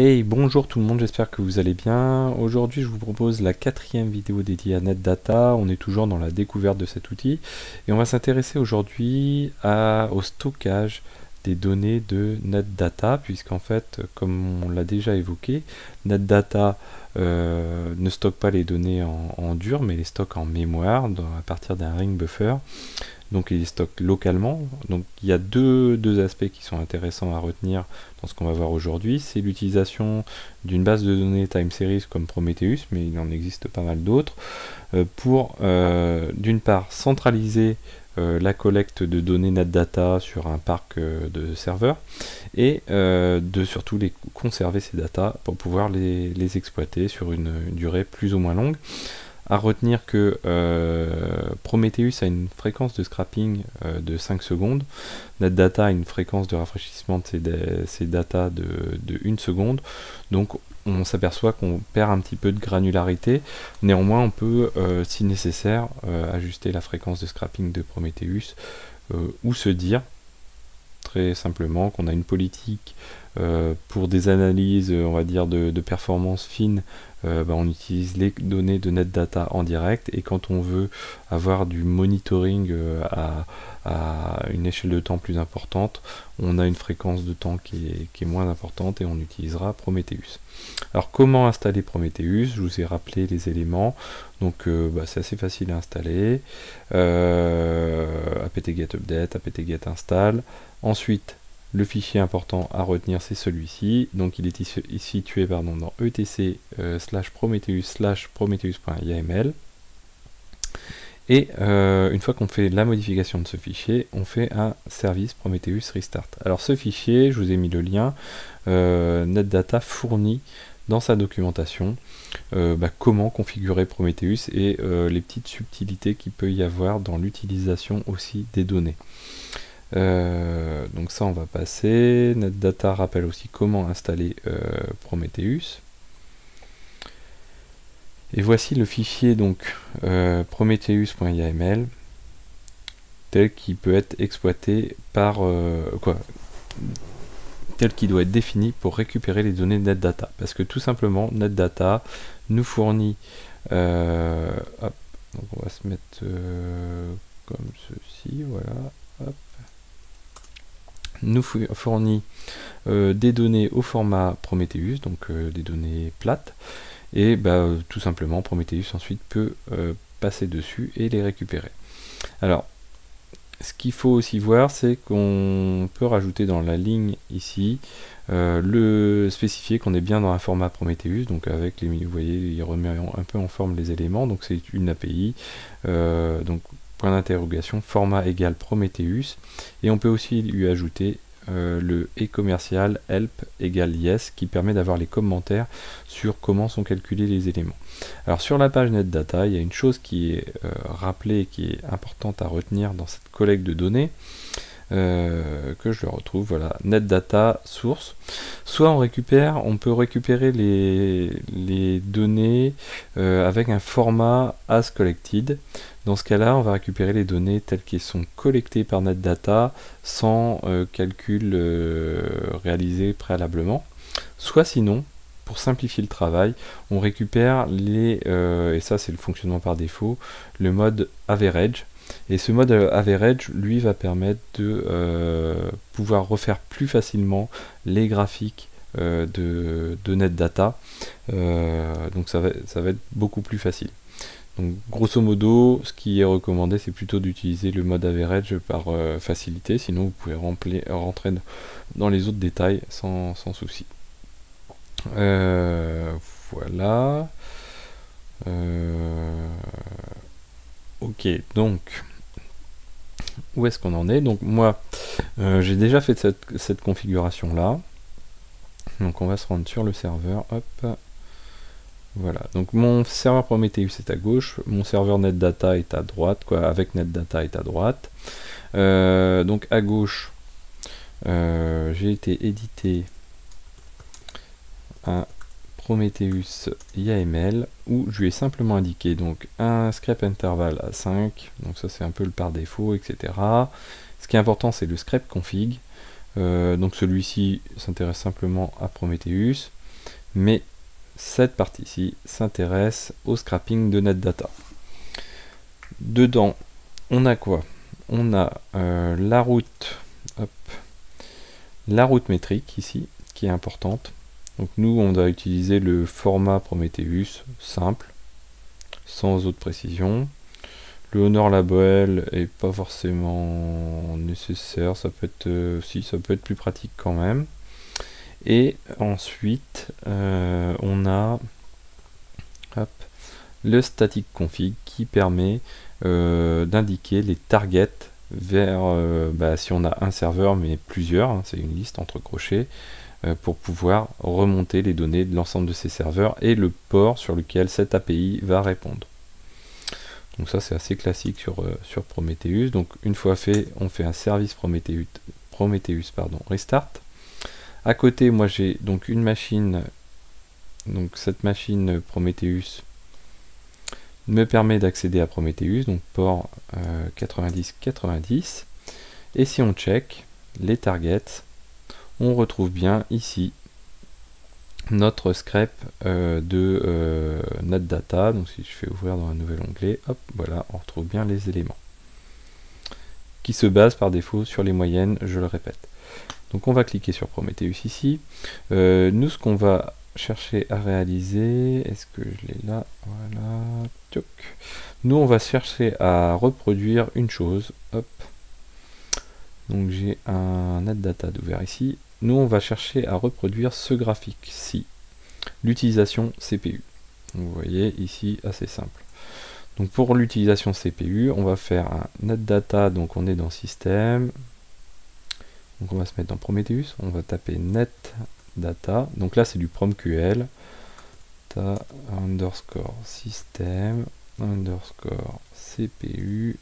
Hey, bonjour tout le monde, j'espère que vous allez bien. Aujourd'hui, je vous propose la 4e vidéo dédiée à NetData. On est toujours dans la découverte de cet outil et on va s'intéresser aujourd'hui au stockage des données de NetData, puisqu'en fait, comme on l'a déjà évoqué, NetData ne stocke pas les données en dur, mais les stocke en mémoire à partir d'un ring buffer. Donc il les stocke localement. Donc il y a deux aspects qui sont intéressants à retenir dans ce qu'on va voir aujourd'hui. C'est l'utilisation d'une base de données time series comme Prometheus, mais il en existe pas mal d'autres, pour d'une part centraliser la collecte de données NetData sur un parc de serveurs et de surtout les conserver ces datas pour pouvoir les exploiter sur une durée plus ou moins longue. À retenir que Prometheus a une fréquence de scrapping de 5 secondes, NetData a une fréquence de rafraîchissement de ses datas de 1 seconde, donc on s'aperçoit qu'on perd un petit peu de granularité. Néanmoins, on peut, si nécessaire, ajuster la fréquence de scrapping de Prometheus ou se dire très simplement qu'on a une politique pour des analyses, on va dire, de performance fine. On utilise les données de NetData en direct, et quand on veut avoir du monitoring à une échelle de temps plus importante, on a une fréquence de temps qui est moins importante et on utilisera Prometheus. Alors comment installer Prometheus? Je vous ai rappelé les éléments, donc c'est assez facile à installer. apt-get update, apt-get install. Ensuite, le fichier important à retenir, c'est celui-ci. Donc il est situé dans etc /prometheus/prometheus.yaml. Et une fois qu'on fait la modification de ce fichier, on fait un service Prometheus restart. Alors ce fichier, je vous ai mis le lien, NetData fournit dans sa documentation comment configurer Prometheus et les petites subtilités qu'il peut y avoir dans l'utilisation aussi des données. Donc ça on va passer. NetData rappelle aussi comment installer Prometheus. Et voici le fichier donc prometheus.yaml tel qu'il peut être exploité par tel qu'il doit être défini pour récupérer les données de NetData, parce que tout simplement NetData nous fournit hop, donc on va se mettre comme ceci, voilà, hop, nous fournit des données au format Prometheus, donc des données plates, et tout simplement Prometheus ensuite peut passer dessus et les récupérer. Alors ce qu'il faut aussi voir, c'est qu'on peut rajouter dans la ligne ici le spécifier qu'on est bien dans un format Prometheus, donc avec les, vous voyez, il remet un peu en forme les éléments, donc c'est une API, donc point d'interrogation, format égale Prometheus, et on peut aussi lui ajouter le e-commercial help égale yes, qui permet d'avoir les commentaires sur comment sont calculés les éléments. Alors sur la page NetData, il y a une chose qui est rappelée, qui est importante à retenir dans cette collecte de données, que je le retrouve, voilà, NetData source. Soit on peut récupérer les données avec un format as collected. Dans ce cas-là, on va récupérer les données telles qu'elles sont collectées par NetData sans calcul réalisé préalablement. Soit sinon, pour simplifier le travail, on récupère et ça c'est le fonctionnement par défaut, le mode average. Et ce mode average, lui, va permettre de pouvoir refaire plus facilement les graphiques de NetData. Donc ça va être beaucoup plus facile. Donc grosso modo, ce qui est recommandé, c'est plutôt d'utiliser le mode average par facilité, sinon vous pouvez rentrer dans les autres détails sans souci. Voilà. Ok, donc où est-ce qu'on en est? Donc moi, j'ai déjà fait cette configuration là. Donc on va se rendre sur le serveur. Hop. Voilà, donc mon serveur Prometheus est à gauche, mon serveur NetData est à droite, avec NetData est à droite. Donc à gauche, j'ai été édité un Prometheus YAML où je lui ai simplement indiqué donc un scrap interval à 5, donc ça c'est un peu le par défaut, etc. Ce qui est important, c'est le scrap config. Donc celui-ci s'intéresse simplement à Prometheus. mais cette partie-ci s'intéresse au scrapping de NetData. Dedans, on a quoi? On a la route métrique ici, qui est importante. Donc nous, on va utiliser le format Prometheus simple, sans autre précision. Le Honor Label est pas forcément nécessaire, ça peut être ça peut être plus pratique quand même. Et ensuite, on a le static config qui permet d'indiquer les targets vers si on a un serveur mais plusieurs, hein, c'est une liste entre crochets, pour pouvoir remonter les données de l'ensemble de ces serveurs et le port sur lequel cette API va répondre. Donc ça c'est assez classique sur Prometheus. Donc une fois fait, on fait un service Prometheus restart. À côté, moi j'ai donc une machine, donc cette machine Prometheus me permet d'accéder à Prometheus, donc port 90-90. Et si on check les targets, on retrouve bien ici notre scrap de NetData. Donc si je fais ouvrir dans un nouvel onglet, hop, voilà, on retrouve bien les éléments qui se basent par défaut sur les moyennes, je le répète. Donc on va cliquer sur Prometheus ici. Nous, ce qu'on va chercher à réaliser, est-ce que je l'ai là? Voilà. Tchouk. Nous, on va chercher à reproduire une chose. Hop. Donc j'ai un NetData d'ouvert ici. Nous, on va chercher à reproduire ce graphique-ci, l'utilisation CPU. Donc, vous voyez ici, assez simple. Donc pour l'utilisation CPU, on va faire un NetData, donc on est dans Système. Donc on va se mettre dans Prometheus, on va taper NetData. Donc là c'est du PromQL. Underscore système underscore CPU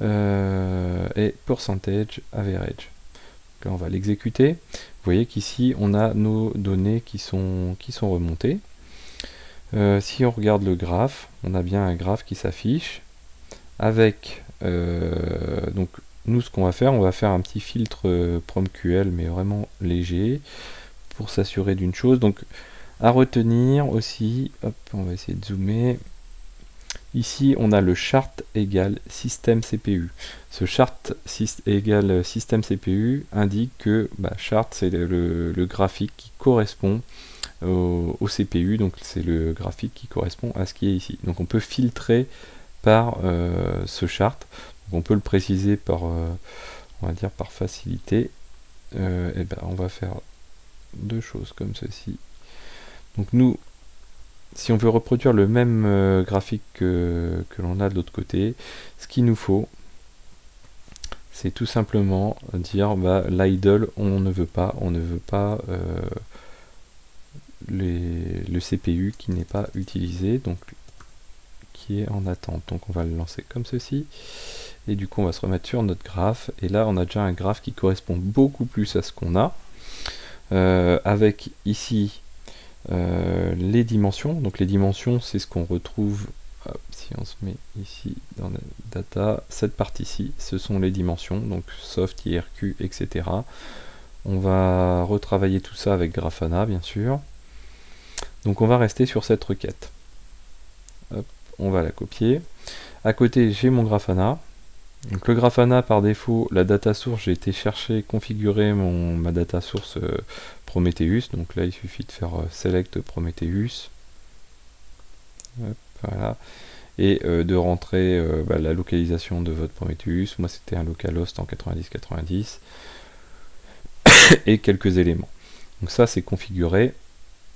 et percentage average. Donc là on va l'exécuter. Vous voyez qu'ici on a nos données qui sont remontées. Si on regarde le graphe, on a bien un graphe qui s'affiche avec donc nous, ce qu'on va faire, on va faire un petit filtre PromQL, mais vraiment léger, pour s'assurer d'une chose. Donc, à retenir aussi, hop, on va essayer de zoomer. Ici, on a le chart égale système CPU. Ce chart égale système CPU indique que chart, c'est le graphique qui correspond au CPU, donc c'est le graphique qui correspond à ce qui est ici. Donc, on peut filtrer par ce chart. Donc on peut le préciser par, on va dire par facilité. Et on va faire deux choses comme ceci. Donc nous, si on veut reproduire le même graphique que l'on a de l'autre côté, ce qu'il nous faut, c'est tout simplement dire l'idle, on ne veut pas le CPU qui n'est pas utilisé, donc qui est en attente. Donc on va le lancer comme ceci. Et du coup on va se remettre sur notre graphe, et là on a déjà un graphe qui correspond beaucoup plus à ce qu'on a, avec ici les dimensions. Donc les dimensions, c'est ce qu'on retrouve, si on se met ici dans la data, cette partie-ci, ce sont les dimensions, donc soft, IRQ, etc. On va retravailler tout ça avec Grafana, bien sûr. Donc on va rester sur cette requête. Hop, on va la copier. À côté, j'ai mon Grafana. Donc le Grafana, par défaut, la data source, j'ai été chercher, configurer ma data source Prometheus. Donc là, il suffit de faire select Prometheus. Hop, voilà. Et de rentrer la localisation de votre Prometheus. Moi, c'était un localhost en 90-90. Et quelques éléments. Donc ça, c'est configuré.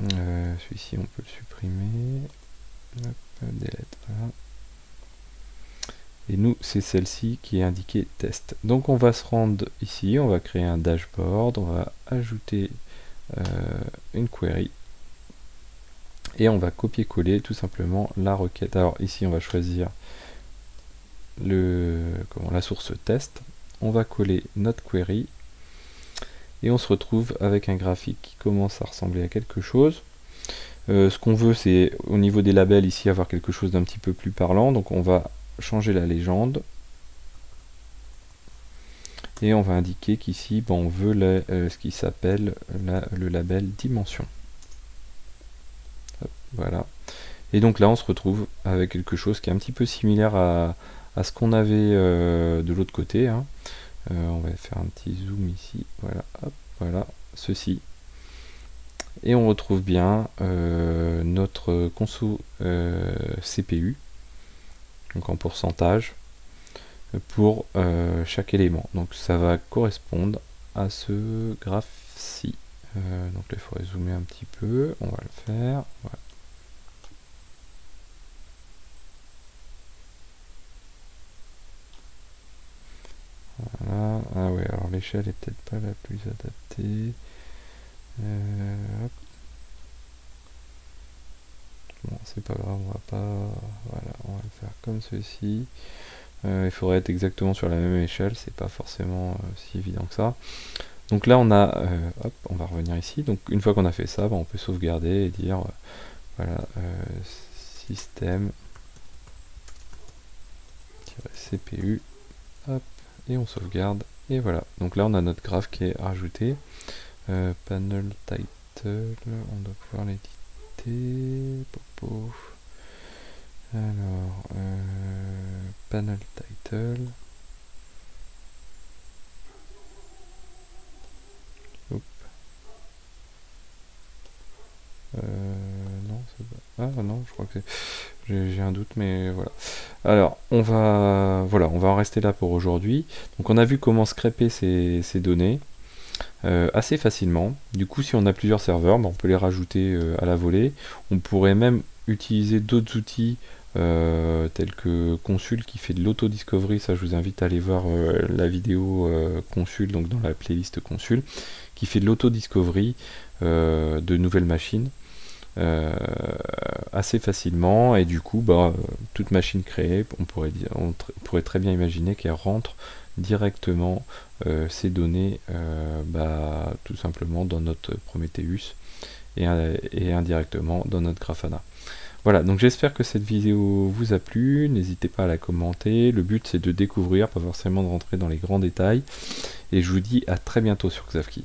Celui-ci, on peut le supprimer. Hop, delete, voilà. Et nous, c'est celle-ci qui est indiquée test. Donc on va se rendre ici, on va créer un dashboard, on va ajouter une query. Et on va copier-coller tout simplement la requête. Alors ici, on va choisir la source test. On va coller notre query. Et on se retrouve avec un graphique qui commence à ressembler à quelque chose. Ce qu'on veut, c'est au niveau des labels ici avoir quelque chose d'un petit peu plus parlant. Donc on va changer la légende et on va indiquer qu'ici on veut ce qui s'appelle le label dimension. Voilà. Et donc là, on se retrouve avec quelque chose qui est un petit peu similaire à ce qu'on avait de l'autre côté, hein. On va faire un petit zoom ici. Voilà, hop, voilà, ceci. Et on retrouve bien notre conso CPU, donc en pourcentage, pour chaque élément. Donc ça va correspondre à ce graphe-ci. Donc là, il faudrait zoomer un petit peu. On va le faire. Voilà. Voilà. Ah ouais, alors l'échelle est peut-être pas la plus adaptée. Hop. Bon, c'est pas grave, on va pas. Voilà, on va le faire comme ceci. Il faudrait être exactement sur la même échelle, c'est pas forcément si évident que ça. Donc là on a, hop, on va revenir ici. Donc une fois qu'on a fait ça, on peut sauvegarder et dire voilà, système CPU, hop, et on sauvegarde. Et voilà, donc là on a notre graphe qui est rajouté. Panel title, on doit pouvoir l'éditer. Popo. Alors, panel title. Hop. Non, c'est pas. Ah non, je crois que j'ai un doute, mais voilà. Alors, on va en rester là pour aujourd'hui. Donc, on a vu comment scraper ces données assez facilement. Du coup, si on a plusieurs serveurs, on peut les rajouter à la volée. On pourrait même utiliser d'autres outils tels que Consul qui fait de l'auto-discovery. Ça, je vous invite à aller voir la vidéo Consul, donc dans la playlist Consul, qui fait de l'auto-discovery de nouvelles machines assez facilement. Et du coup, toute machine créée, on pourrait très bien imaginer qu'elle rentre directement ces données tout simplement dans notre Prometheus et indirectement dans notre Grafana. Voilà, donc j'espère que cette vidéo vous a plu, n'hésitez pas à la commenter, le but c'est de découvrir, pas forcément de rentrer dans les grands détails, et je vous dis à très bientôt sur Xavki.